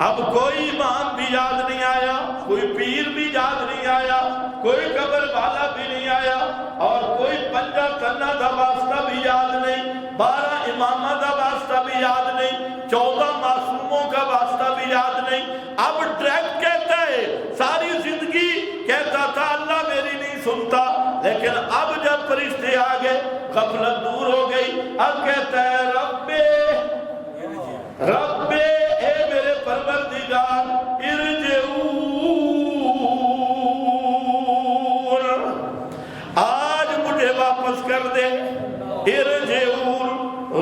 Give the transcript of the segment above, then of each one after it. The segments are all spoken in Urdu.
اب کوئی امام بھی یاد نہیں آیا، کوئی پیر بھی یاد نہیں آیا، کوئی قبر والا بھی نہیں آیا، اور کوئی پنجا تنا دا واسطہ بھی یاد نہیں، 12 امامہ دا واسطہ بھی یاد نہیں، 14 معصوموں کا واسطہ بھی یاد نہیں۔ اب ڈائریکٹ کہتا ہے، ساری زندگی کہتا تھا اللہ میری نہیں سنتا، لیکن اب جب فرشتے آ گئے غفلت دور ہو گئی، اب کہتا ہے رب اے میرے پروردگار ارجعون، آج مجھے واپس کر دے۔ ارجعون،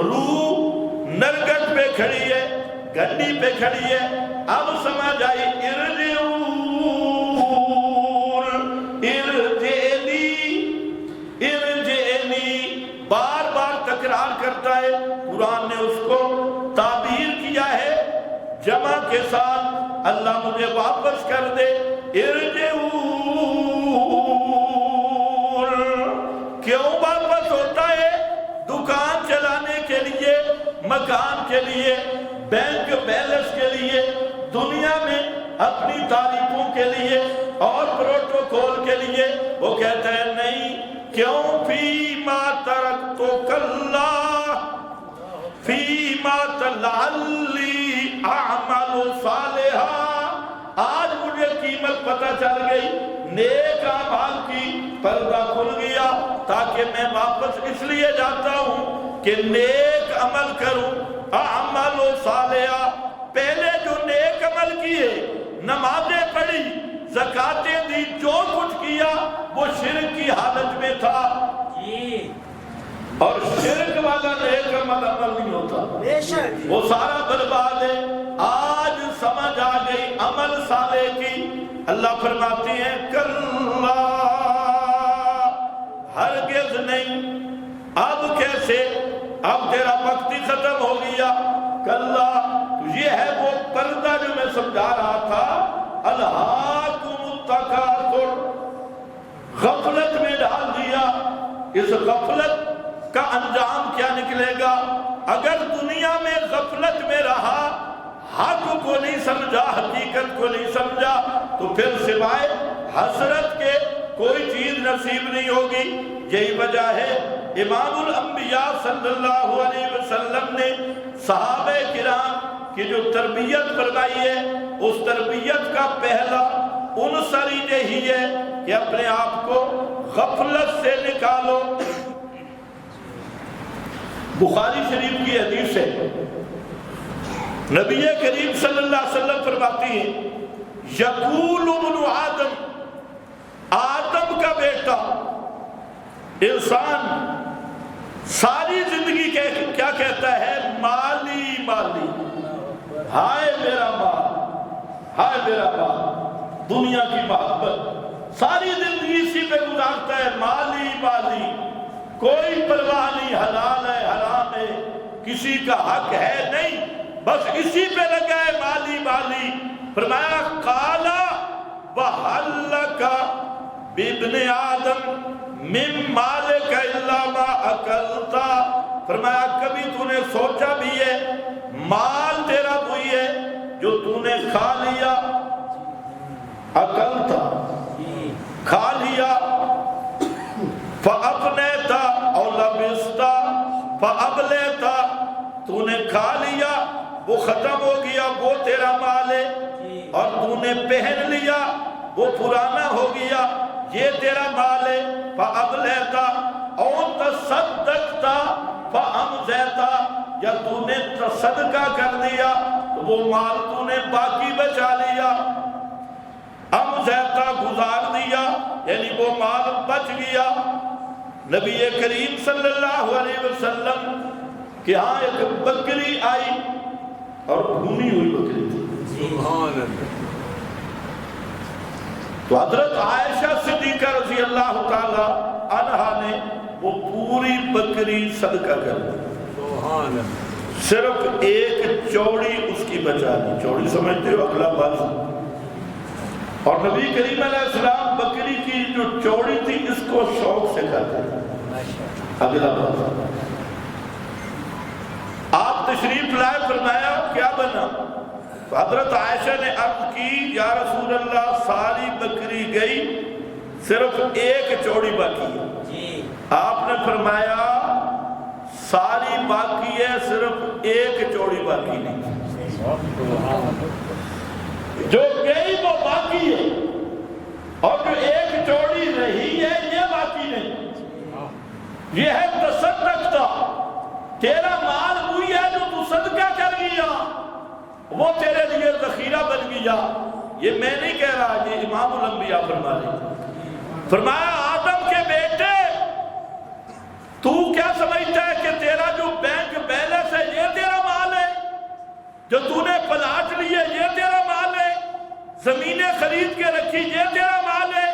روح نرگٹ پہ کھڑی ہے، گھنٹی پہ کھڑی ہے، اب سمجھ آئی ارجعون، ارجعنی بار بار تکرار کرتا ہے۔ قرآن نے اس کو تعبیر کیا ہے جمع کے ساتھ، اللہ مجھے واپس کر دے۔ ارجعون، کیوں واپس ہوتا ہے؟ دکان چلانے کے لیے، مکان کے لیے، بینک بیلنس کے لیے، دنیا میں اپنی تعریفوں کے لیے اور پروٹوکول کے لیے۔ وہ کہتا ہے نہیں، کیوں فیما ترکتک اللہ فیما لعلی اعمل صالحا، آج مجھے قیمت پتہ چل گئی، نیک اعمال کی پردہ کھل گیا، تاکہ میں واپس اس لیے جاتا ہوں کہ نیک عمل کروں۔ اعمل صالحا، پہلے جو نیک عمل کیے، نمازیں پڑھی، زکاتیں دی، جو کچھ کیا وہ شرک کی حالت میں تھا، اور شرک والا نیک عمل نہیں ہوتا، وہ سارا برباد ہے۔ آج سمجھ آ گئی عمل صالح کی۔ اللہ فرماتے ہیں کلا، ہرگز نہیں، اب کیسے؟ اب تیرا وقت ہی ختم ہو گیا۔ کلا، یہ ہے وہ پردہ جو میں سمجھا رہا تھا، الہاکم التکاثر، غفلت میں ڈال دیا۔ اس غفلت کا انجام کیا نکلے گا؟ اگر دنیا میں غفلت میں رہا، حق کو نہیں سمجھا، حقیقت کو نہیں سمجھا، تو پھر سوائے حسرت کے کوئی چیز نصیب نہیں ہوگی۔ یہی وجہ ہے امام الانبیاء صلی اللہ علیہ وسلم نے صحابہ کرام کی جو تربیت فرمائی ہے، اس تربیت کا پہلا عنصر یہی ہے کہ اپنے آپ کو غفلت سے نکالو۔ بخاری شریف کی حدیث ہے، نبی کریم صلی اللہ علیہ وسلم فرماتی ہیں، یقول ابن آدم، آدم کا بیٹا انسان ساری زندگی کیا کہتا ہے؟ مالی مالی، ہائے میرا مال، ہائے میرا مال، دنیا کی محبت، ساری زندگی اسی پہ گزارتا ہے، مالی مالی، کوئی پرواہ نہیں، حلال ہے حرام ہے، کسی کا حق ہے نہیں، بس اسی پہ لگا ہے، مالی مالی۔ فرمایا قالا وَحَلَّكَ بِابْنِ آدم من مالک الا ما اکلتا، فرمایا کبھی تو نے سوچا بھی ہے مال تیرا وہی ہے جو تو نے کھا لیا، اکلتا، کھا لیا، فَأَفْنَيْتَ أَوْ لَبِسْتَ فَأَبْلَيْتَ، تو نے کھا لیا، وہ ختم ہو گیا، وہ تیرا مال ہے، اور تو نے پہن لیا، وہ پرانا ہو گیا، یہ تیرا مال ہے۔ فَأَبْلَيْتَ أَوْ تَصَدَّقْتَ فَأَمْزَيْتَ، یا تو نے صدقہ کر دیا تو وہ مال تو نے باقی بچا لیا، امزیتا گزار دیا، یعنی وہ مال بچ گیا۔ نبی کریم صلی اللہ علیہ وسلم کہ ہاں ایک بکری آئی اور بھونی ہوئی بکری تھی، سبحان اللہ، تو حضرت عائشہ صدیقہ رضی اللہ تعالی عنہا نے وہ پوری بکری صدقہ کر دی، سبحان اللہ، صرف ایک چوڑی اس کی بچا دی۔ چوڑی سمجھتے ہو؟ اگلا باز۔ اور نبی کریم علیہ السلام بکری کی جو چوڑی تھی اس کو شوق سے کھاتے تھے۔ اگلا باز، آپ تشریف لائے، فرمایا کیا بنا؟ حضرت عائشہ نے عرض کی یا رسول اللہ ساری بکری گئی صرف ایک چوڑی باقی ہے. آپ نے فرمایا ساری باقی ہے صرف ایک چوڑی باقی نہیں. جو گئی وہ باقی ہے اور جو ایک چوڑی رہی ہے یہ باقی نہیں. یہ ہے تصدق کا. تیرا مال ہوئی ہے جو تو صدقہ کر گیا وہ تیرے لیے ذخیرہ بن گیا. یہ میں نہیں کہہ رہا، یہ امام الانبیاء فرما رہے. فرمایا آدم کے بیٹے تو کیا سمجھتا ہے کہ تیرا جو بینک بیلنس ہے یہ تیرا مال ہے؟ جو تو نے پلاٹ لیے یہ تیرا مال ہے؟ زمینیں خرید کے رکھی یہ تیرا مال ہے؟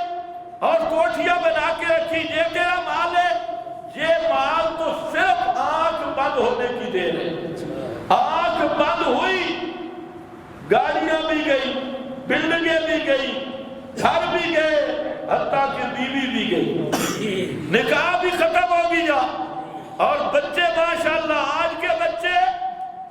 اور کوٹھیاں بنا کے رکھی یہ تیرا مال ہے؟ یہ مال تو صرف آنکھ بند ہونے کی دیر ہے. آنکھ بند ہوئی گاڑیاں بھی گئی، بلڈنگیں بھی گئی، گھر بھی گئے، حتیٰ کہ بیوی بھی گئی، نکاح بھی ختم ہو گیا. اور بچے ماشاءاللہ آج کے بچے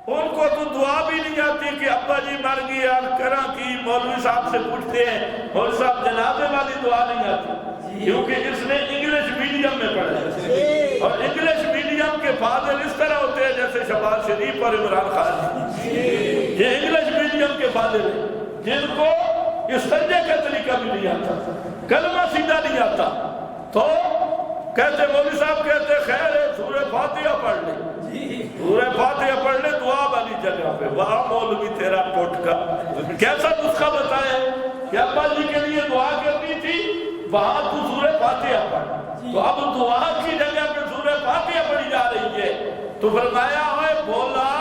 ان کو تو دعا بھی نہیں آتی کہ ابا جی مر گیا کرا کی. مولوی صاحب سے پوچھتے ہیں مولوی صاحب جنازے والی دعا نہیں آتی کیونکہ اس نے انگلش میڈیم میں پڑھا ہے. اور انگلش میڈیم کے فاضل اس طرح ہوتے ہیں جیسے شہباز شریف اور عمران خان. یہ انگلش میڈیم کے فاضل ہیں جن کو استنجے کا طریقہ بھی نہیں آتا، کلمہ سیدھا نہیں آتا. تو کہتے مولوی صاحب کہتے خیر ہے سورہ فاتحہ پڑھ لیں، سورہ فاتحہ پڑھ لیں دعا والی جگہ پہ. وہاں مولوی تیرا ٹوٹکا کیسا نسخہ بتایا کہ ابا جی کے لیے دعا کرنی تھی وہاں تو سورہ فاتحہ پڑھ. تو اب دعا کی جگہ پہ سورہ فاتحہ پڑھی جا رہی ہے. تو فرمایا ہوئے بولا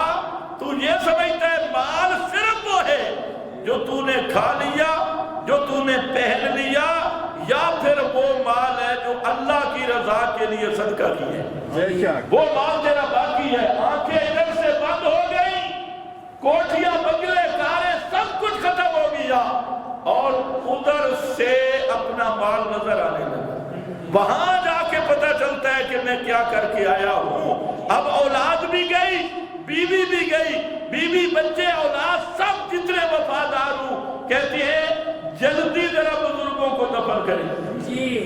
تو یہ سمجھتا ہے مال صرف وہ ہے جو تو نے کھا لیا، جو تو نے پہن لیا، یا پھر وہ مال ہے جو اللہ کی رضا کے لیے صدقہ کی ہے. وہ مال تیرا باقی ہے. آنکھیں ادھر سے بند ہو گئی، کوٹھیاں بنگلے کاریں سب کچھ ختم ہو گیا اور ادھر سے اپنا مال نظر آنے لگا. وہاں جا کے پتہ چلتا ہے کہ میں کیا کر کے آیا ہوں. اب اولاد بھی گئی، بیوی بھی گئی، بیوی بچے اولاد سب جتنے وفادار ہوں کہتی ہے جلدی ذرا بزرگوں کو دفن کریں.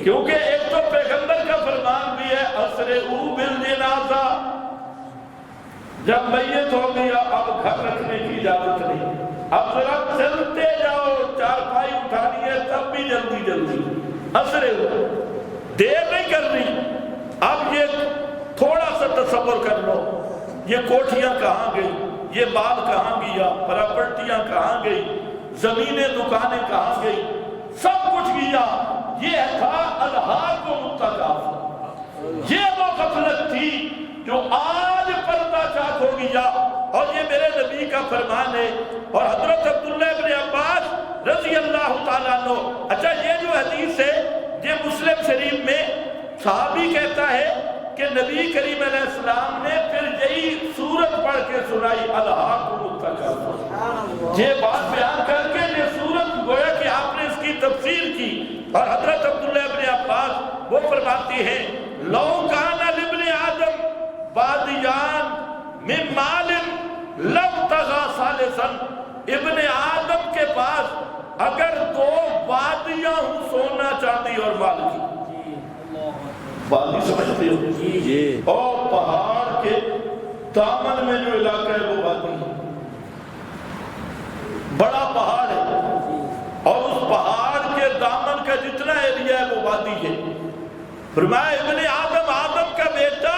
کیونکہ ایک تو پیغمبر کا فرمان بھی ہے اسرعوا بالجنازہ. جب میت ہو گیا اب گھر رکھنے کی اجازت نہیں. اب ذرا چلتے جاؤ، چارپائی اٹھانی ہے تب بھی جلدی جلدی اسرعوا، دیر نہیں کرنی. اب یہ تھوڑا سا تصور کر لو یہ کوٹھیاں کہاں گئی، یہ مال کہاں گیا، پراپرٹیاں کہاں گئی، زمینیں دکانیں کہاں گئی، سب کچھ گیا. یہ تھا الہار کو متقاف. یہ وہ غفلت تھی جو آج پردہ چاک ہو گیا. اور یہ میرے نبی کا فرمان ہے. اور حضرت عبداللہ ابن عباس رضی اللہ تعالیٰ عنہ، اچھا یہ جو حدیث ہے یہ مسلم شریف میں صحابی کہتا ہے کہ نبی کریم علیہ السلام نے پھر یہی سورت پڑھ کے سنائی الہاکم التکاثر. یہ بات بیان کر کے یہ سورت گویا کہ آپ نے اس کی تفسیر کی. اور حضرت عبداللہ ابن عباس وہ فرماتے ہیں لو کان لابن آدم بادیان من مال لابتغى ثالثا. ابن آدم کے پاس اگر دو وادیاں ہوں سونا چاندی اور مال کی، وادی سمجھتے ہو، اور پہاڑ کے دامن میں جو علاقہ ہے وہ وادی ہے، بڑا پہاڑ ہے اور اس پہاڑ کے دامن کا جتنا ایریا ہے وہ وادی ہے. فرمایا ابن آدم، آدم کا بیٹا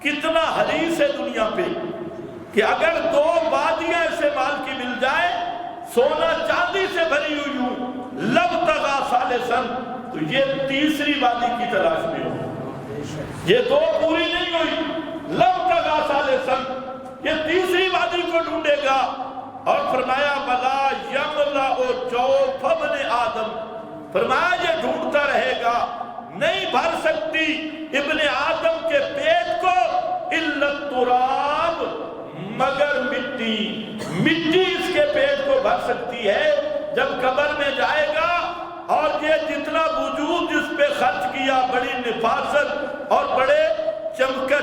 کتنا حریص ہے دنیا پہ کہ اگر دو وادیاں اسے مال کی مل جائے سونا چاندی سے بھری ہوئی ہوں لابتغى ثالثا، تو یہ تیسری وادی کی تلاش میں ہو. یہ دو پوری نہیں ہوئی، لابتغى ثالثا یہ تیسری وادی کو ڈھونڈے گا. اور فرمایا ولا یملأ جوف ابن آدم، فرمایا یہ ڈھونڈتا رہے گا نہیں بھر سکتی ابن آدم کے پیٹ کو الا التراب، مگر مٹی. مٹی اس کے پیٹ کو بھر سکتی ہے. جب قبر میں جائے گا اور یہ جتنا وجود جس پہ خرچ کیا بڑی نفاست اور بڑے چمک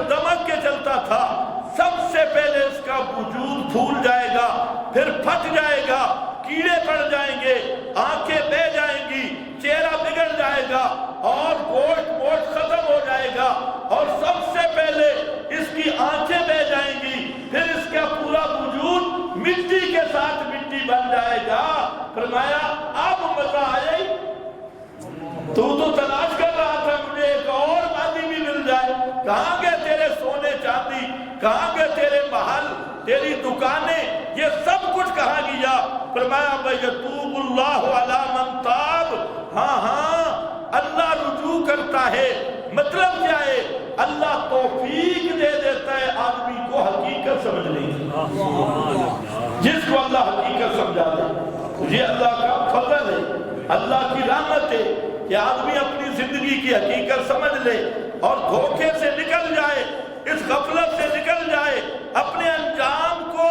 دمک کے چلتا تھا، سب سے پہلے اس کا وجود پھول جائے گا، پھر کیڑے پڑ جائیں گے، آنکھیں بہ جائیں گی، چہرہ بگڑ جائے گا اور گوشت ختم ہو جائے گا، اور سب سے پہلے اس کی آنکھیں بہ جائیں گی، پھر اس کا پورا وجود مٹی کے ساتھ مٹی بن جائے گا۔ فرمایا اب مزہ آیا ہی، تو تلاش کر رہا تھا مجھے ایک اور وادی بھی مل جائے، کہاں گئے تیرے سونے چاندی، کہاں گئے تیرے محل، تیری دکانیں، یہ سب کچھ کہاں گیا؟ فرمایا وَيَتُوبُ اللَّهُ عَلَى مَن تَابَ، ہاں اللہ رجوع کرتا ہے۔ مطلب کیا ہے؟ اللہ توفیق دے دیتا ہے آدمی کو حقیقت سمجھنے کی، جس کو اللہ حقیقت سمجھا دے، یہ اللہ کا فضل ہے، اللہ کی رحمت ہے کہ آدمی اپنی زندگی کی حقیقت سمجھ لے اور دھوکے سے نکل جائے، اس غفلت سے نکل جائے، اپنے انجام کو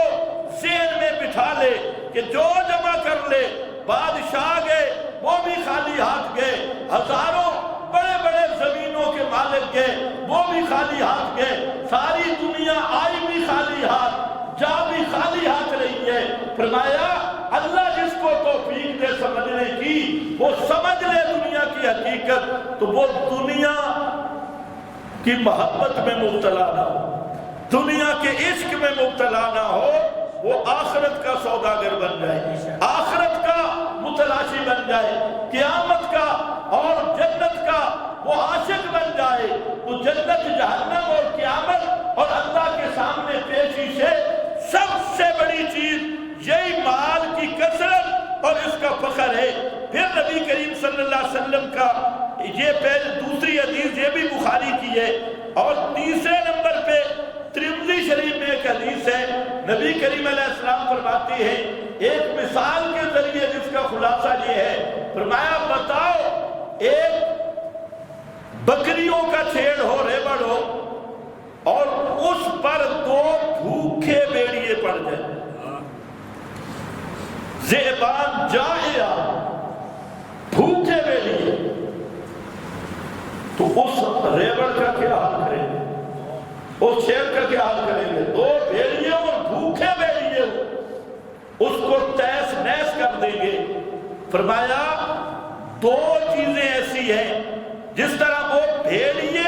ذہن میں بٹھا لے کہ جو جمع کر لے، بادشاہ گئے وہ بھی خالی ہاتھ گئے، ہزاروں بڑے بڑے زمینوں کے مالک گئے وہ بھی خالی ہاتھ گئے، ساری دنیا آئی بھی خالی ہاتھ، جا بھی خالی ہاتھ رہی ہے۔ فرمایا اللہ جس کو توفیق دے سمجھنے کی، وہ سمجھ لے دنیا کی حقیقت، تو وہ دنیا کی محبت میں مبتلا نہ ہو، دنیا کے عشق میں مبتلا نہ ہو، وہ آخرت کا سوداگر بن جائے، آخرت کا متلاشی بن جائے، قیامت کا اور جنت کا وہ عاشق بن جائے، تو جنت، جہنم اور قیامت اور اللہ کے سامنے پیشی سے سب سے بڑی چیز یہی مال کی کثرت اور اس کا فخر ہے۔ پھر نبی کریم صلی اللہ علیہ وسلم کا یہ پہلے دوسری حدیث یہ بھی بخاری کی ہے، اور تیسرے نمبر پہ ترمذی شریف میں ایک حدیث ہے، نبی کریم علیہ السلام فرماتے ہیں ایک مثال کے ذریعے جس کا خلاصہ یہ ہے، فرمایا بتاؤ ایک بکریوں کا چھیڑ ہو، ریوڑ ہو، اور اس پر دو بھوکے بیڑیے پڑ جائیں، ذئبان جائع، بھوکے بیڑیے، تو اس ریوڑ کا کیا حال کریں گے؟ اس شیر کا کیا حال کریں گے؟ دو بھیڑیے اور بھوکے بھیڑیے اس کو تیس نیس کر دیں گے۔ فرمایا دو چیزیں ایسی ہیں جس طرح وہ بھیڑیے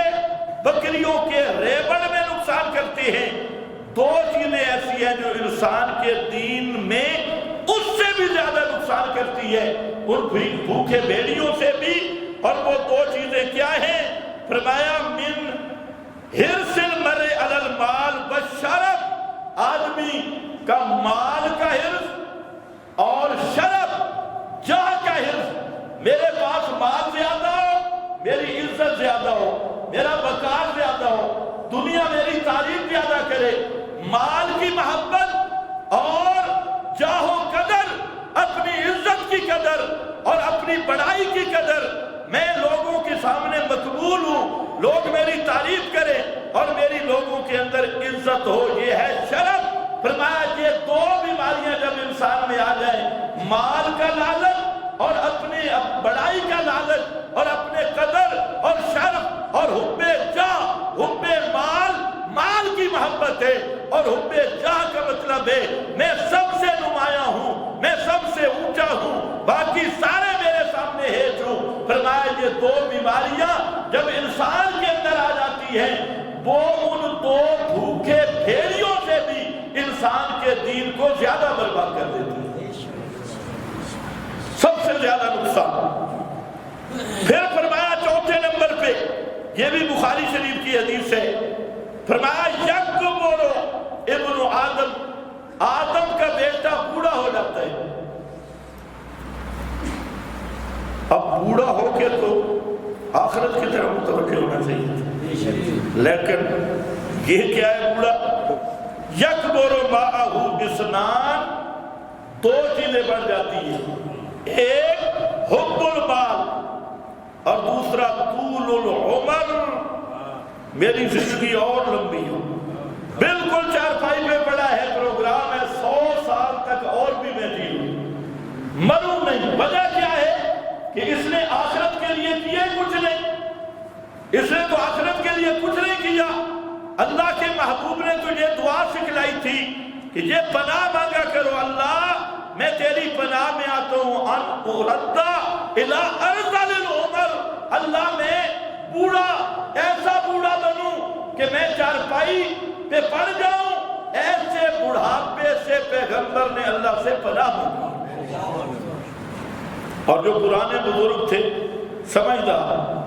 بکریوں کے ریوڑ میں نقصان کرتے ہیں، دو چیزیں ایسی ہیں جو انسان کے دین میں اس سے بھی زیادہ نقصان کرتی ہے، ان بھوکے بھیڑیوں سے بھی۔ اور وہ دو چیزیں کیا ہیں؟ فرمایا من حرص المرء علی المال والشرف، آدمی کا مال کا حرص اور شرف، جاہ کا حرص، میرے پاس مال زیادہ ہو، میری عزت زیادہ ہو، میرا وقار زیادہ ہو، دنیا میری تعریف زیادہ کرے، مال کی محبت اور جاہ و قدر، اپنی عزت کی قدر اور اپنی بڑائی کی قدر، میں لوگوں کے سامنے مقبول ہوں، لوگ میری تعریف کریں اور میری لوگوں کے اندر عزت ہو، یہ ہے شرف۔ فرمایا یہ دو بیماریاں جب انسان میں آ جائیں، مال کا لالچ اور اپنی بڑائی کا لالچ اور اپنے قدر اور شرف اور حب جاہ، حب مال کی محبت ہے، اور حب جاہ کا مطلب ہے میں سب سے نمایاں ہوں، میں سب سے اونچا ہوں، باقی سارے میرے سامنے ہیچ ہوں۔ فرمایا یہ دو بیماریاں جب انسان کے اندر آ جاتی ہیں، وہ ان دو بھوکے بھیڑیوں سے بھی انسان کے دین کو زیادہ برباد کر دیتی ہے، سب سے زیادہ نقصان۔ پھر فرمایا چوتھے نمبر پہ، یہ بھی بخاری شریف کی حدیث ہے، فرمایا یکبر ابن آدم، آدم کا بیٹا بوڑھا ہو جاتا ہے۔ اب بوڑھا ہو کے تو آخرت کی طرف متوجہ ہونا چاہیے، لیکن یہ کیا ہے بوڑھا؟ یکبر معہ اثنان، دو چیزیں بڑھ جاتی ہیں، ایک حب المال اور دوسرا طول العمر، میری زندگی اور لمبی ہو۔ بالکل چارپائی پہ پڑا ہے، پروگرام ہے 100 سال تک اور بھی میں جی لوں، مروں نہیں۔ وجہ کیا ہے کہ اس نے آخرت کے لیے کیے کچھ نہیں، اس نے تو آخرت کے لیے کچھ نہیں کیا۔ اللہ کے محبوب نے تو یہ دعا سکھلائی تھی کہ یہ پناہ مانگا کرو، اللہ میں تیری پناہ میں آتا ہوں ان اردہ الى ارذل العمر، اللہ میں بوڑھا ایسا بوڑھا بنوں کہ میں چارپائی پہ پڑ جاؤں، ایسے بڑھاپے سے پیغمبر نے اللہ سے پناہ مانگی۔ اور جو پرانے بزرگ تھے سمجھدار